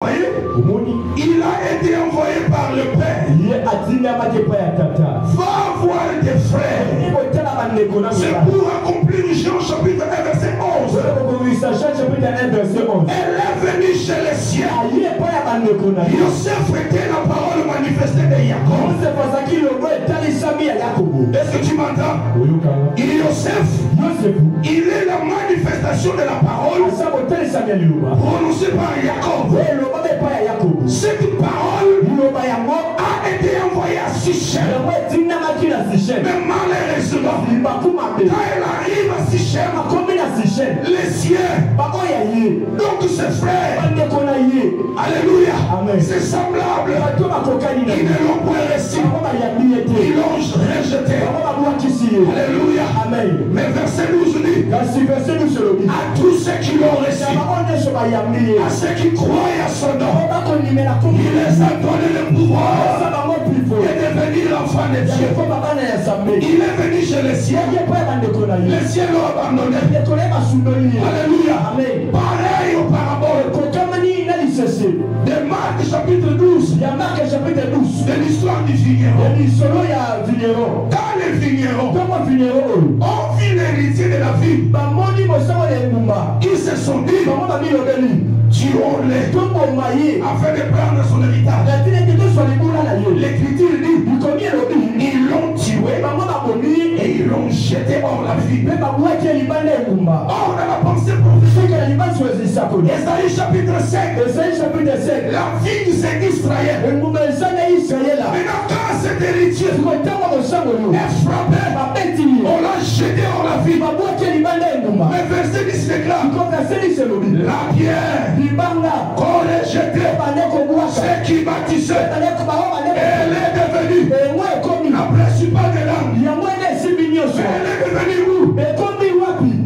Il a été envoyé par le Père. Va voir tes frères. C'est pour accomplir Jean chapitre 1 verset 11. Elle est venue chez les siens. Yosef était la parole manifestée de Jacob. Est-ce que tu m'entends? Yosef, il est la manifestation de la parole prononcée par Jacob. Cette parole a été envoyée à Sichem. Mais malheureusement, quand elle arrive à Sichem, les siens, donc ses frères, alléluia, c'est semblable, ils ne l'ont pas reçu, ils l'ont rejeté. Alléluia. Mais verset 12 dit, à tous ceux qui l'ont reçu, à ceux qui croient à son nom, il les a donné le pouvoir de devenir l'enfant de Dieu. Il est venu chez les cieux. Les cieux l'ont abandonné. Alléluia. Pareil au parabole de Marc chapitre 12. De l'histoire du vigneron. Quand les vignerons ont vu l'héritier de la vie, ils se sont dit, tuons-les afin de prendre son héritage. L'écriture dit, ils l'ont tué et ils l'ont jeté hors la vie. Or, dans la pensée prophétique, Esaïe chapitre 5, la vie c'est Israël. Maintenant, quand cet héritier est frappé, on l'a jeté hors la vie. Mais verset 10 déclare, la pierre qu'on l'a jetée, c'est qui bâtissait, elle est devenue la principale de l'âme. Elle est devenue où?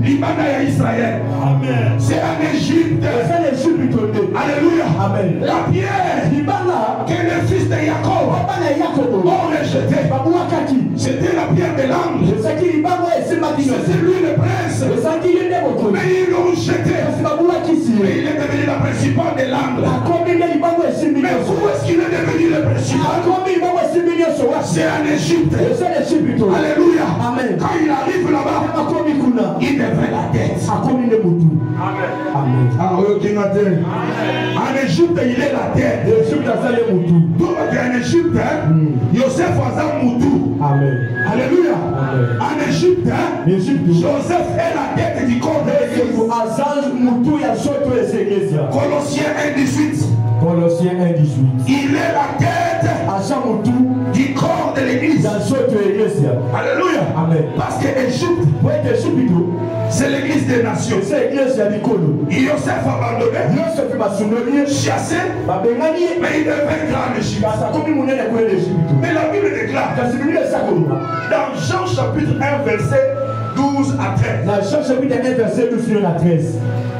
L'Ibana à Israël. C'est en Égypte. Alléluia. La pierre que le fils de Jacob ont rejeté, c'était la pierre de l'angle. C'était lui le prince. Mais ils l'ont jeté. Mais il est devenu la principale de l'angle. Mais où est-ce qu'il est devenu le principal? C'est en Égypte. Alléluia. Quand il arrive là-bas, il devait la tête. Amen. En Égypte, il est la tête. Donc en Égypte, Yosef a Moutou. Alléluia. En Égypte, Joseph est la tête du corps de l'Église. Colossiens 1:18. Il est la tête du corps de l'Église. Alléluia. Parce que Égypte, c'est l'Église des nations. Yosef abandonné, chassé, mais il devait grand Égypte. Mais la Bible déclare dans Jean chapitre 1 verset 12 à 13.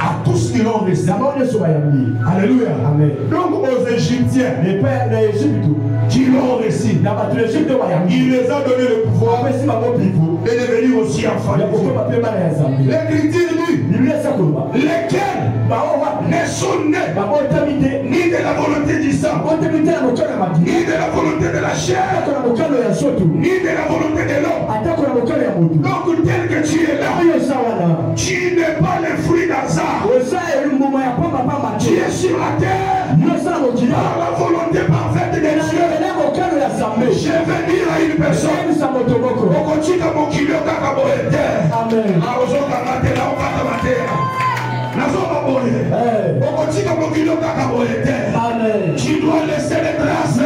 À tous qui l'ont reçu. Alléluia. Donc aux Égyptiens qui l'ont reçu, il les a donné le pouvoir de devenir aussi enfants. L'écriture dit, lesquels ne sont nés ni de la volonté du sang, ni de la volonté de la chair, ni de la volonté de l'homme. Donc tel que tu es là, tu n'es pas le fruit d'hasard. Tu es sur la terre par la volonté parfaite de Dieu. Je vais dire à une personne, tu dois laisser les traces.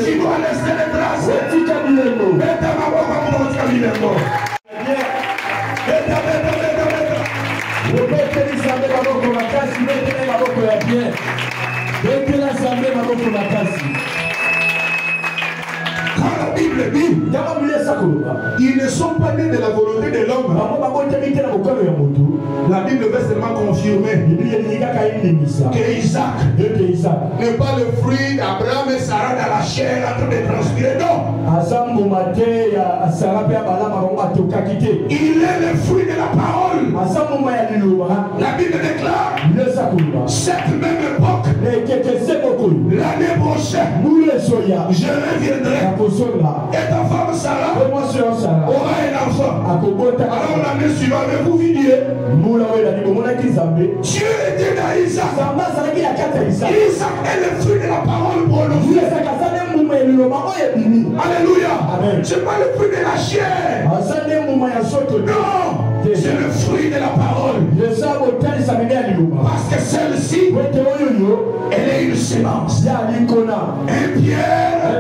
Tu dois laisser les traces. Quand la Bible dit, ils ne sont pas nés de la volonté de l'homme, la Bible veut seulement confirmer que Isaac n'est pas le fruit d'Abraham et Sarah dans la chair en train de transpirer. Non. Il est le fruit de la parole. La Bible déclare cette même époque, l'année prochaine, je reviendrai et ta femme Sarah aura un enfant. Alors l'année suivante, vous vidiez. Dieu était dans Isaac. Isaac est le fruit de la parole prononcée. Alléluia. Ce n'est pas le fruit de la chair. Non, c'est le fruit de la parole. Parce que celle-ci, elle est une sémence. 1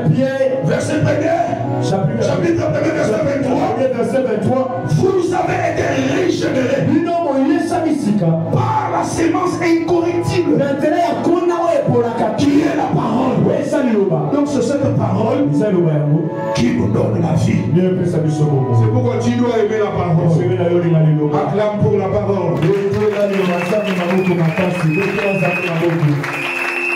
Pierre, verset 1er, chapitre 1, verset 23. Vous avez été régénérés par la sémence incorruptible qui est la parole. Donc c'est cette parole qui nous donne la vie. C'est pourquoi tu dois aimer la parole. Acclame pour la parole.